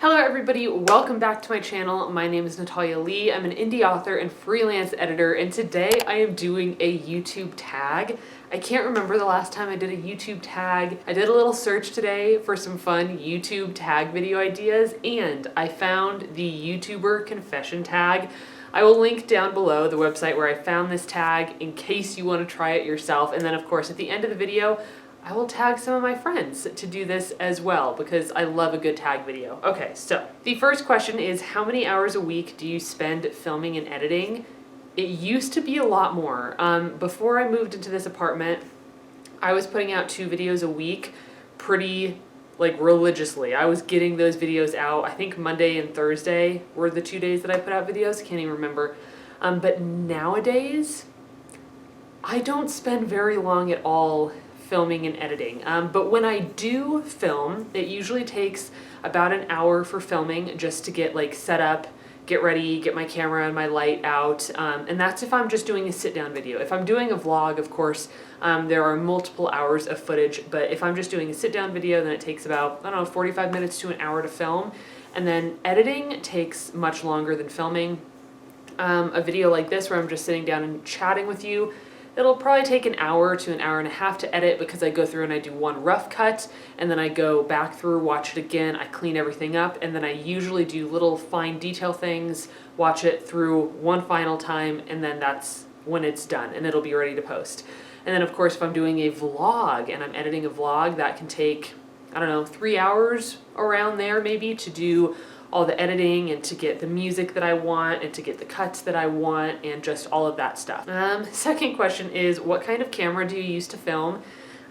Hello everybody, welcome back to my channel. My name is Natalia Leigh. I'm an indie author and freelance editor, and today I am doing a YouTube tag. I can't remember the last time I did a YouTube tag. I did a little search today for some fun YouTube tag video ideas, and I found the YouTuber confession tag. I will link down below the website where I found this tag in case you want to try it yourself, and then of course at the end of the video I will tag some of my friends to do this as well because I love a good tag video. Okay, so the first question is, how many hours a week do you spend filming and editing? It used to be a lot more. Before I moved into this apartment, I was putting out 2 videos a week pretty religiously. I was getting those videos out. I think Monday and Thursday were the 2 days that I put out videos. I can't even remember. But nowadays, I don't spend very long at all filming and editing. But when I do film, it usually takes about an hour for filming just to get set up, get ready, get my camera and my light out. And that's if I'm just doing a sit down video. If I'm doing a vlog, of course, there are multiple hours of footage, but if I'm just doing a sit down video, then it takes about, I don't know, 45 minutes to an hour to film. And then editing takes much longer than filming. A video like this where I'm just sitting down and chatting with you, it'll probably take an hour to an hour and a half to edit because I go through and I do one rough cut and then I go back through, watch it again, I clean everything up, and then I usually do little fine detail things, watch it through one final time, and then that's when it's done and it'll be ready to post. And then of course if I'm doing a vlog and I'm editing a vlog, that can take, I don't know, 3 hours around there maybe to do all the editing and to get the music that I want and to get the cuts that I want and just all of that stuff. Second question is, what kind of camera do you use to film?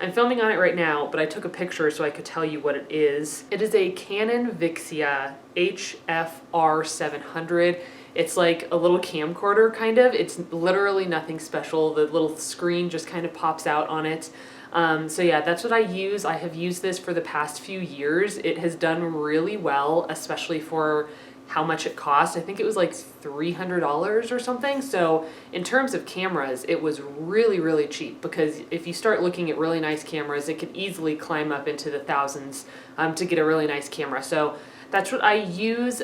I'm filming on it right now, but I took a picture so I could tell you what it is. It is a Canon Vixia HFR 700. It's like a little camcorder kind of. It's literally nothing special. The little screen just kind of pops out on it. So yeah, that's what I use. I have used this for the past few years. It has done really well, especially for how much it cost. I think it was like $300 or something. So in terms of cameras, it was really, really cheap, because if you start looking at really nice cameras, it can easily climb up into the thousands to get a really nice camera. So that's what I use.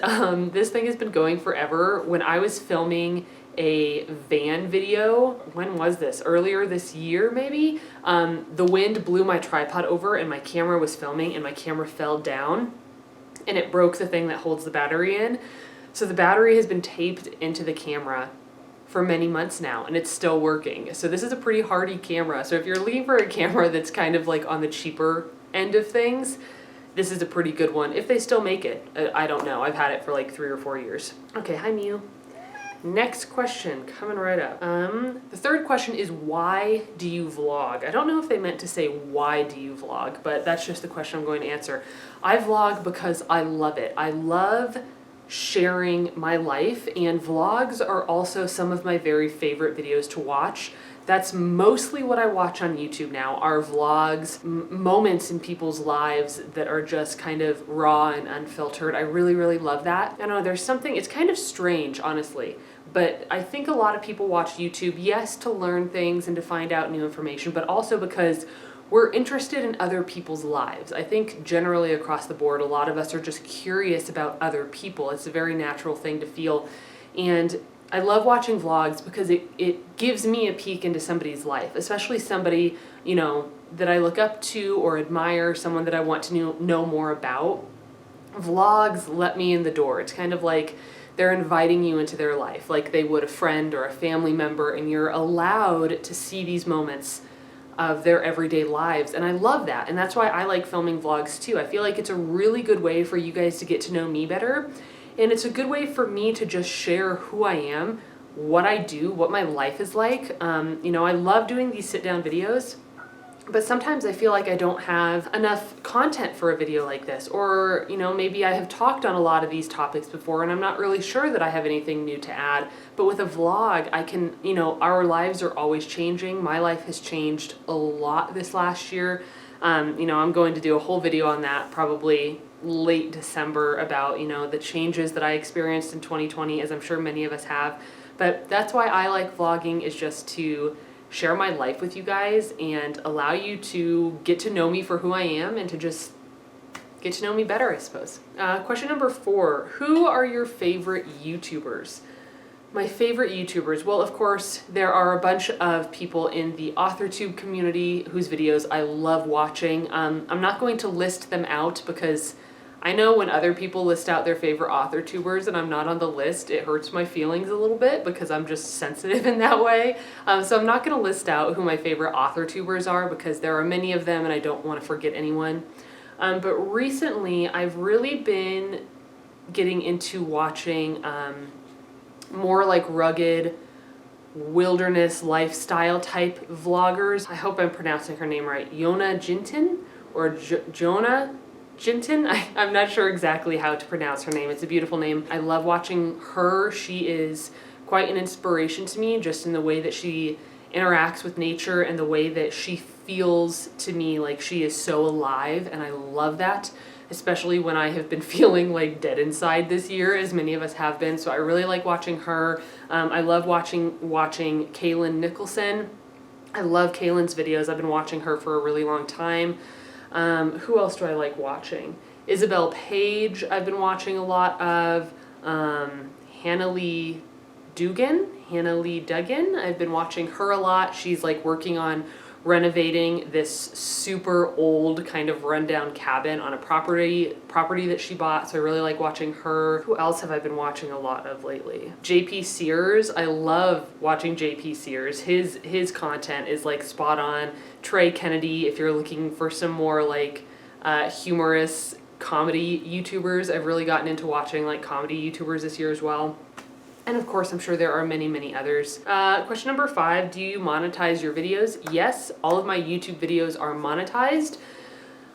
This thing has been going forever. When I was filming a van video, when was this? Earlier this year, maybe? The wind blew my tripod over and my camera was filming and my camera fell down and it broke the thing that holds the battery in. So the battery has been taped into the camera for many months now and it's still working. So this is a pretty hardy camera. So if you're looking for a camera that's kind of on the cheaper end of things, this is a pretty good one. If they still make it, I don't know. I've had it for 3 or 4 years. Okay, hi Mew. Next question, coming right up. The third question is, why do you vlog? I don't know if they meant to say why do you vlog, but that's just the question I'm going to answer. I vlog because I love it. I love sharing my life, and vlogs are also some of my very favorite videos to watch. That's mostly what I watch on YouTube now, are vlogs, moments in people's lives that are just kind of raw and unfiltered. I really, really love that. I don't know, there's something, it's kind of strange, honestly, but I think a lot of people watch YouTube, yes, to learn things and to find out new information, but also because we're interested in other people's lives. I think generally across the board, a lot of us are just curious about other people. It's a very natural thing to feel. And I love watching vlogs because it gives me a peek into somebody's life, especially somebody, that I look up to or admire, someone that I want to know more about. Vlogs let me in the door. It's kind of like they're inviting you into their life, like they would a friend or a family member, and you're allowed to see these moments of their everyday lives. And I love that. And that's why I like filming vlogs too. I feel like it's a really good way for you guys to get to know me better. And it's a good way for me to just share who I am, what I do, what my life is like. I love doing these sit-down videos, but sometimes I feel like I don't have enough content for a video like this. Or, maybe I have talked on a lot of these topics before and I'm not really sure that I have anything new to add. But with a vlog, I can, our lives are always changing. My life has changed a lot this last year. I'm going to do a whole video on that probably late December about, the changes that I experienced in 2020, as I'm sure many of us have. But that's why I like vlogging, is just to share my life with you guys and allow you to get to know me for who I am and to just get to know me better, I suppose. Question number 4, who are your favorite YouTubers? My favorite YouTubers, well, of course, there are a bunch of people in the AuthorTube community whose videos I love watching. I'm not going to list them out because I know when other people list out their favorite AuthorTubers and I'm not on the list, it hurts my feelings a little bit because I'm just sensitive in that way. So I'm not going to list out who my favorite AuthorTubers are because there are many of them and I don't want to forget anyone. But recently, I've really been getting into watching more like rugged wilderness lifestyle type vloggers. I hope I'm pronouncing her name right. Yona Jinton or Jonah Jinton. I'm not sure exactly how to pronounce her name. It's a beautiful name. I love watching her. She is quite an inspiration to me just in the way that she interacts with nature and the way that she feels to me like she is so alive, and I love that. Especially when I have been feeling like dead inside this year, as many of us have been. So I really like watching her. I love watching Kaylin Nicholson. I love Kaylin's videos. I've been watching her for a really long time. Who else do I like watching? Isabel Page, I've been watching a lot of. Hannah Lee Duggan, I've been watching her a lot. She's like working on renovating this super old kind of rundown cabin on a property that she bought. So I really like watching her. Who else have I been watching a lot of lately? JP Sears. I love watching JP Sears. His content is like spot on. Trey Kennedy, if you're looking for some more like humorous comedy YouTubers. I've really gotten into watching like comedy YouTubers this year as well. And of course, I'm sure there are many, many others. Question number 5, do you monetize your videos? Yes, all of my YouTube videos are monetized.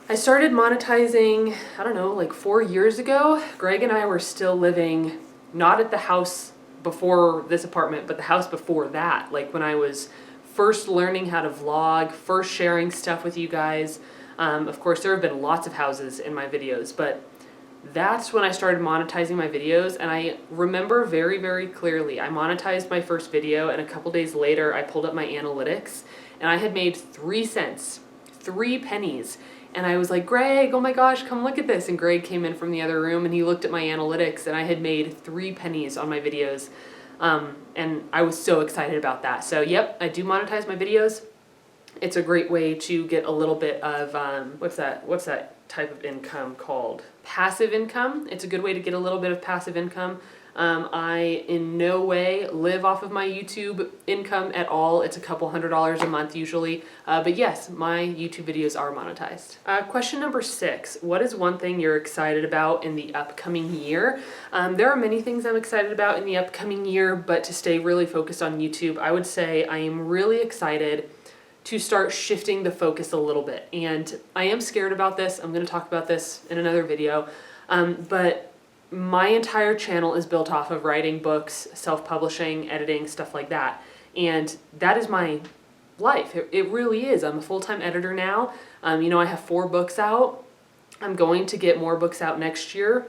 I started monetizing, I don't know, like 4 years ago. Greg and I were still living, not at the house before this apartment, but the house before that. Like when I was first learning how to vlog, first sharing stuff with you guys. Of course, there have been lots of houses in my videos, but that's when I started monetizing my videos, and I remember very, very clearly. I monetized my first video, and a couple days later, I pulled up my analytics, and I had made 3 cents, 3 pennies. And I was like, Greg, oh my gosh, come look at this. And Greg came in from the other room, and he looked at my analytics, and I had made 3 pennies on my videos. And I was so excited about that. So yep, I do monetize my videos. It's a great way to get a little bit of, what's that type of income called? Passive income. It's a good way to get a little bit of passive income. I in no way live off of my YouTube income at all. It's a couple $100s a month usually. But yes, my YouTube videos are monetized. Question number 6, what is one thing you're excited about in the upcoming year? There are many things I'm excited about in the upcoming year, but to stay really focused on YouTube, I would say I am really excited to start shifting the focus a little bit. And I am scared about this. I'm going to talk about this in another video. But my entire channel is built off of writing books, self-publishing, editing, stuff like that. And that is my life. It really is. I'm a full-time editor now. I have 4 books out. I'm going to get more books out next year.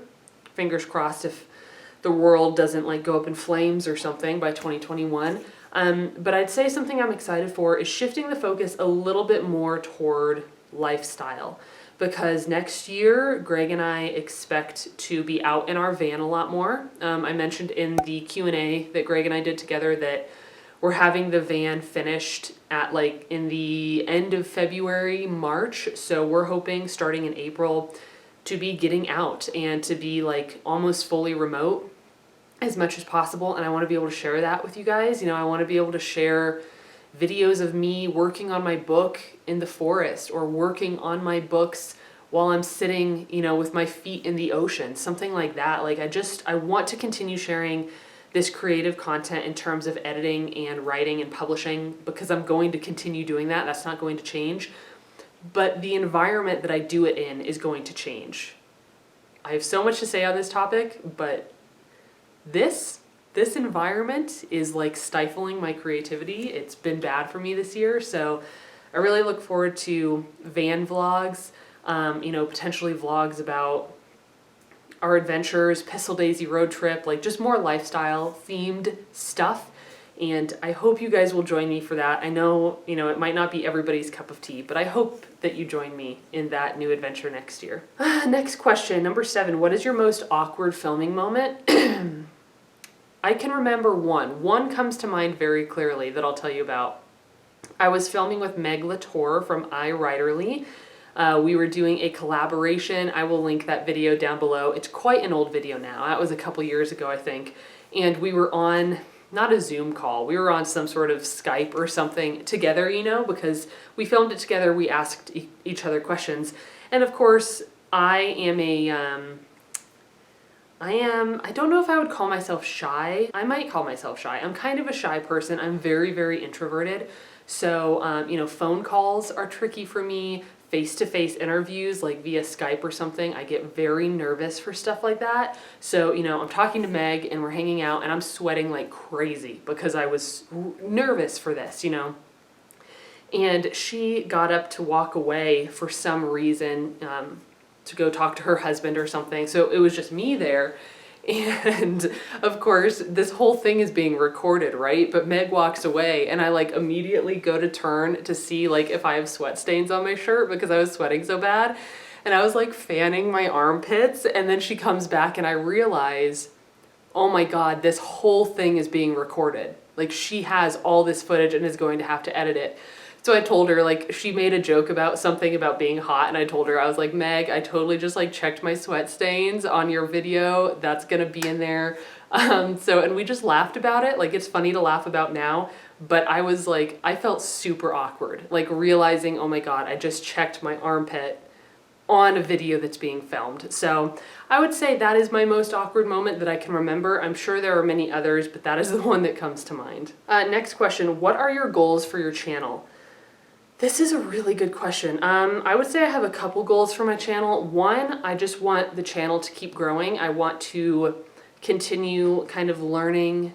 Fingers crossed if the world doesn't like go up in flames or something by 2021. But I'd say something I'm excited for is shifting the focus a little bit more toward lifestyle, because next year Greg and I expect to be out in our van a lot more. I mentioned in the Q&A that Greg and I did together that we're having the van finished at like in the end of February, March. So we're hoping starting in April to be getting out and to be like almost fully remote as much as possible. And I want to be able to share that with you guys. I want to be able to share videos of me working on my book in the forest or working on my books while I'm sitting, with my feet in the ocean, something like that. Like I want to continue sharing this creative content in terms of editing and writing and publishing, because I'm going to continue doing that. That's not going to change. But the environment that I do it in is going to change. I have so much to say on this topic, but this environment is like stifling my creativity. It's been bad for me this year, so I really look forward to van vlogs, potentially vlogs about our adventures, Pistol Daisy road trip, like just more lifestyle themed stuff. And I hope you guys will join me for that. I know, it might not be everybody's cup of tea, but I hope that you join me in that new adventure next year. Next question, number 7. What is your most awkward filming moment? I can remember one. One comes to mind very clearly that I'll tell you about. I was filming with Meg Latour from iWriterly. We were doing a collaboration. I will link that video down below. It's quite an old video now. That was a couple years ago, I think. And we were on, not a Zoom call, we were on some sort of Skype or something together, because we filmed it together. We asked each other questions. And of course, I don't know if I would call myself shy. I might call myself shy. I'm kind of a shy person. I'm very, very introverted. So, phone calls are tricky for me. Face-to-face interviews, like via Skype or something, I get very nervous for stuff like that. So, I'm talking to Meg and we're hanging out and I'm sweating like crazy because I was nervous for this, And she got up to walk away for some reason, to go talk to her husband or something. So it was just me there. And of course, this whole thing is being recorded, right? But Meg walks away and I immediately go to turn to see if I have sweat stains on my shirt because I was sweating so bad. And I was fanning my armpits, and then she comes back and I realize, oh my God, this whole thing is being recorded. She has all this footage and is going to have to edit it. So I told her, she made a joke about something about being hot, and I told her, I was like, Meg, I totally just checked my sweat stains on your video. That's gonna be in there. And we just laughed about it. It's funny to laugh about now, but I was I felt super awkward, realizing, oh my God, I just checked my armpit on a video that's being filmed. So I would say that is my most awkward moment that I can remember. I'm sure there are many others, but that is the one that comes to mind. Next question, what are your goals for your channel? This is a really good question. I would say I have a couple goals for my channel. One, I just want the channel to keep growing. I want to continue kind of learning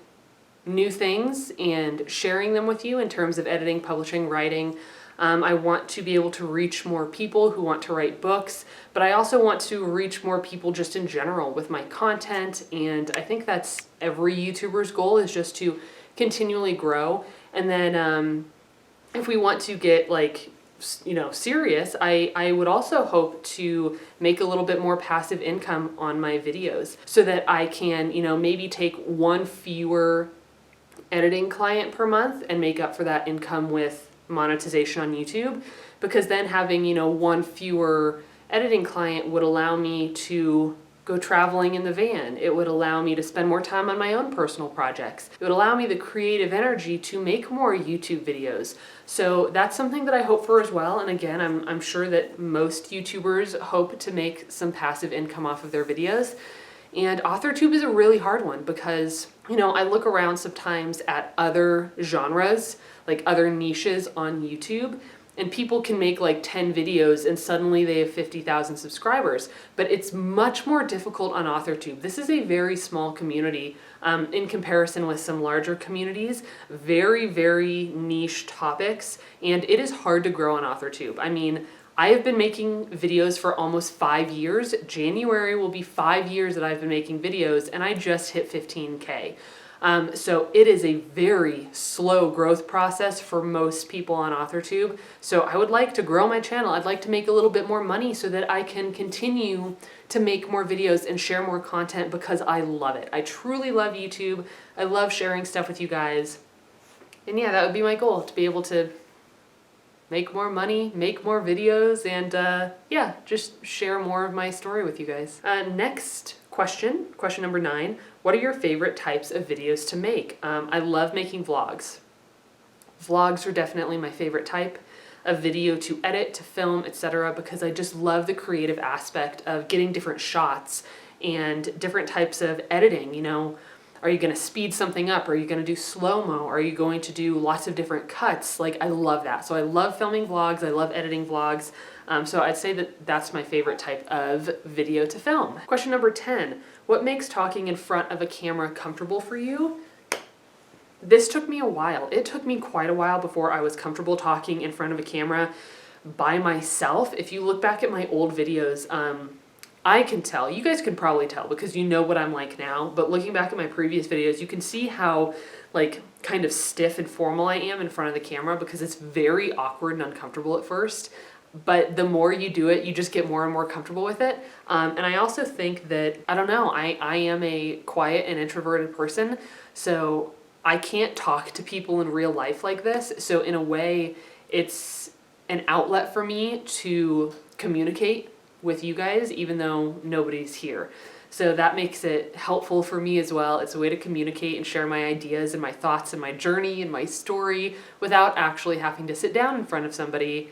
new things and sharing them with you in terms of editing, publishing, writing. I want to be able to reach more people who want to write books, but I also want to reach more people just in general with my content. And I think that's every YouTuber's goal, is just to continually grow. And then, if we want to get serious, I would also hope to make a little bit more passive income on my videos so that I can, maybe take one fewer editing client per month and make up for that income with monetization on YouTube. Because then having, one fewer editing client would allow me to go traveling in the van. It would allow me to spend more time on my own personal projects. It would allow me the creative energy to make more YouTube videos. So that's something that I hope for as well. And again, I'm sure that most YouTubers hope to make some passive income off of their videos. And AuthorTube is a really hard one because, I look around sometimes at other genres, other niches on YouTube, and people can make 10 videos and suddenly they have 50,000 subscribers. But it's much more difficult on AuthorTube. This is a very small community in comparison with some larger communities. Very, very niche topics. And it is hard to grow on AuthorTube. I mean, I have been making videos for almost 5 years. January will be 5 years that I've been making videos, and I just hit 15K. So it is a very slow growth process for most people on AuthorTube. So I would like to grow my channel. I'd like to make a little bit more money so that I can continue to make more videos and share more content because I love it. I truly love YouTube. I love sharing stuff with you guys. And yeah, that would be my goal, to be able to make more money, make more videos, and yeah, just share more of my story with you guys. Next question number 9. What are your favorite types of videos to make? I love making vlogs. Vlogs are definitely my favorite type of video to edit, to film, etc. because I just love the creative aspect of getting different shots and different types of editing. Are you going to speed something up? Are you going to do slow-mo? Are you going to do lots of different cuts? I love that. So I love filming vlogs. I love editing vlogs. So I'd say that that's my favorite type of video to film. Question number 10. What makes talking in front of a camera comfortable for you? This took me a while. It took me quite a while before I was comfortable talking in front of a camera by myself. If you look back at my old videos, I can tell, you guys can probably tell because you know what I'm like now, but looking back at my previous videos, you can see how like kind of stiff and formal I am in front of the camera because it's very awkward and uncomfortable at first. But the more you do it, you just get more and more comfortable with it. And I also think that, I don't know, I am a quiet and introverted person, so I can't talk to people in real life like this. So in a way, it's an outlet for me to communicate with you guys, even though nobody's here. So that makes it helpful for me as well. It's a way to communicate and share my ideas and my thoughts and my journey and my story without actually having to sit down in front of somebody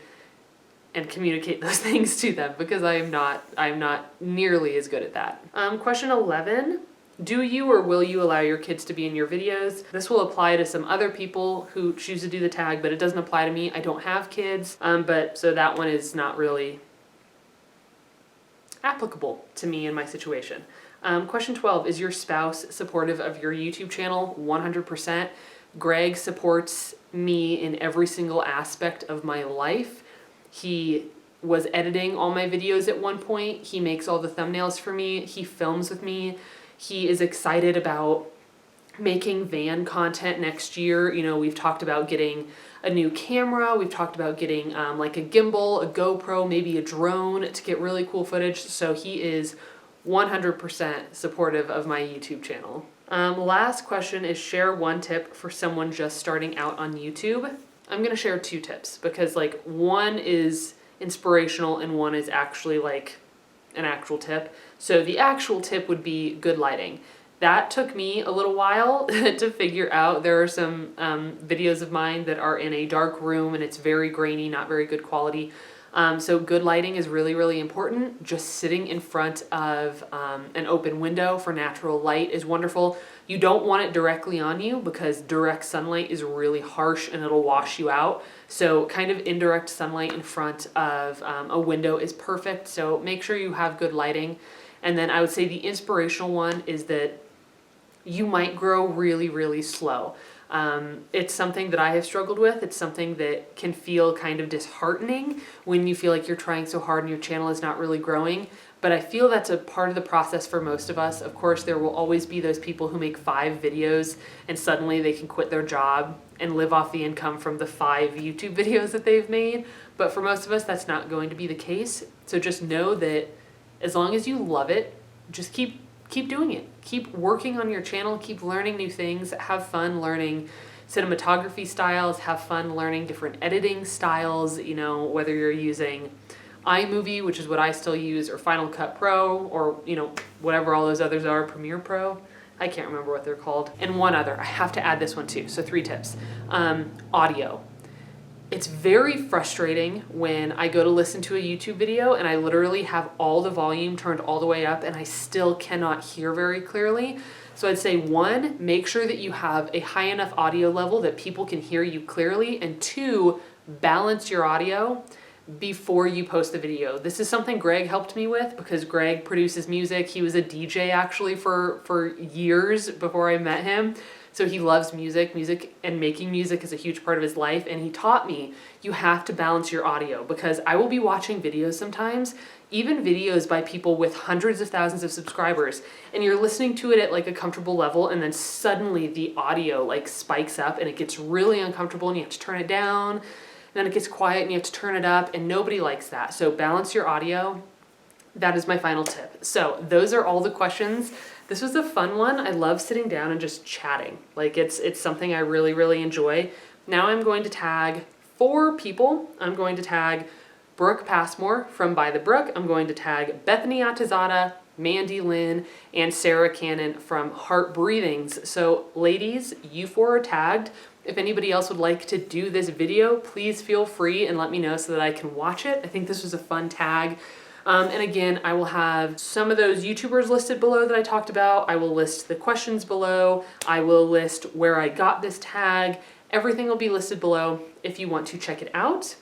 and communicate those things to them, because I'm not nearly as good at that. Question 11, do you or will you allow your kids to be in your videos? This will apply to some other people who choose to do the tag, but it doesn't apply to me. I don't have kids, but so that one is not really applicable to me in my situation. Question 12, is your spouse supportive of your YouTube channel? 100%. Greg supports me in every single aspect of my life. He was editing all my videos at one point. He makes all the thumbnails for me. He films with me. He is excited about making van content next year. You know, we've talked about getting a new camera. We've talked about getting like a gimbal, a GoPro, maybe a drone to get really cool footage. So he is 100% supportive of my YouTube channel. Last question is, share one tip for someone just starting out on YouTube. I'm going to share 2 tips because like one is inspirational and one is actually like an actual tip. So the actual tip would be good lighting. That took me a little while to figure out. There are some videos of mine that are in a dark room and it's very grainy, not very good quality. So good lighting is really, really important. Just sitting in front of an open window for natural light is wonderful. You don't want it directly on you because direct sunlight is really harsh and it'll wash you out. So kind of indirect sunlight in front of a window is perfect. So make sure you have good lighting. And then I would say the inspirational one is that you might grow really, really slow. It's something that I have struggled with. It's something that can feel kind of disheartening when you feel like you're trying so hard and your channel is not really growing. But I feel that's a part of the process for most of us. Of course, there will always be those people who make 5 videos and suddenly they can quit their job and live off the income from the 5 YouTube videos that they've made. But for most of us, that's not going to be the case. So just know that as long as you love it, just keep doing it. Keep working on your channel, keep learning new things, have fun learning cinematography styles, have fun learning different editing styles, you know, whether you're using iMovie, which is what I still use, or Final Cut Pro, or, you know, whatever all those others are, Premiere Pro. I can't remember what they're called. And one other, I have to add this one too. So 3 tips. Audio. It's very frustrating when I go to listen to a YouTube video and I literally have all the volume turned all the way up and I still cannot hear very clearly. So I'd say 1, make sure that you have a high enough audio level that people can hear you clearly, and 2, balance your audio before you post the video. This is something Greg helped me with because Greg produces music. He was a DJ actually for years before I met him. So he loves music and making music is a huge part of his life. And he taught me you have to balance your audio, because I will be watching videos sometimes, even videos by people with hundreds of thousands of subscribers, and you're listening to it at like a comfortable level, and then suddenly the audio like spikes up and it gets really uncomfortable and you have to turn it down. Then it gets quiet and you have to turn it up, and nobody likes that. So balance your audio. That is my final tip. So those are all the questions. This was a fun one. I love sitting down and just chatting. Like it's something I really, really enjoy. Now I'm going to tag 4 people. I'm going to tag Brooke Passmore from By the Brook. I'm going to tag Bethany Atazada, Mandy Lynn, and Sarah Cannon from Heart Breathings. So ladies, you 4 are tagged. If anybody else would like to do this video, please feel free and let me know so that I can watch it. I think this was a fun tag. And again, I will have some of those YouTubers listed below that I talked about. I will list the questions below. I will list where I got this tag. Everything will be listed below if you want to check it out.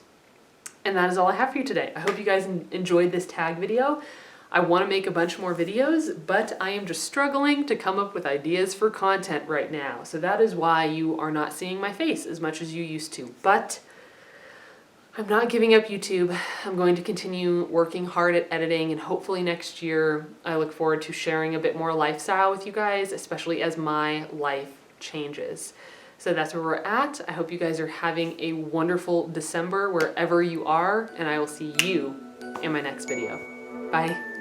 And that is all I have for you today. I hope you guys enjoyed this tag video. I want to make a bunch more videos, but I am just struggling to come up with ideas for content right now. So that is why you are not seeing my face as much as you used to. But I'm not giving up YouTube. I'm going to continue working hard at editing, and hopefully next year I look forward to sharing a bit more lifestyle with you guys, especially as my life changes. So that's where we're at. I hope you guys are having a wonderful December wherever you are, and I will see you in my next video. Bye.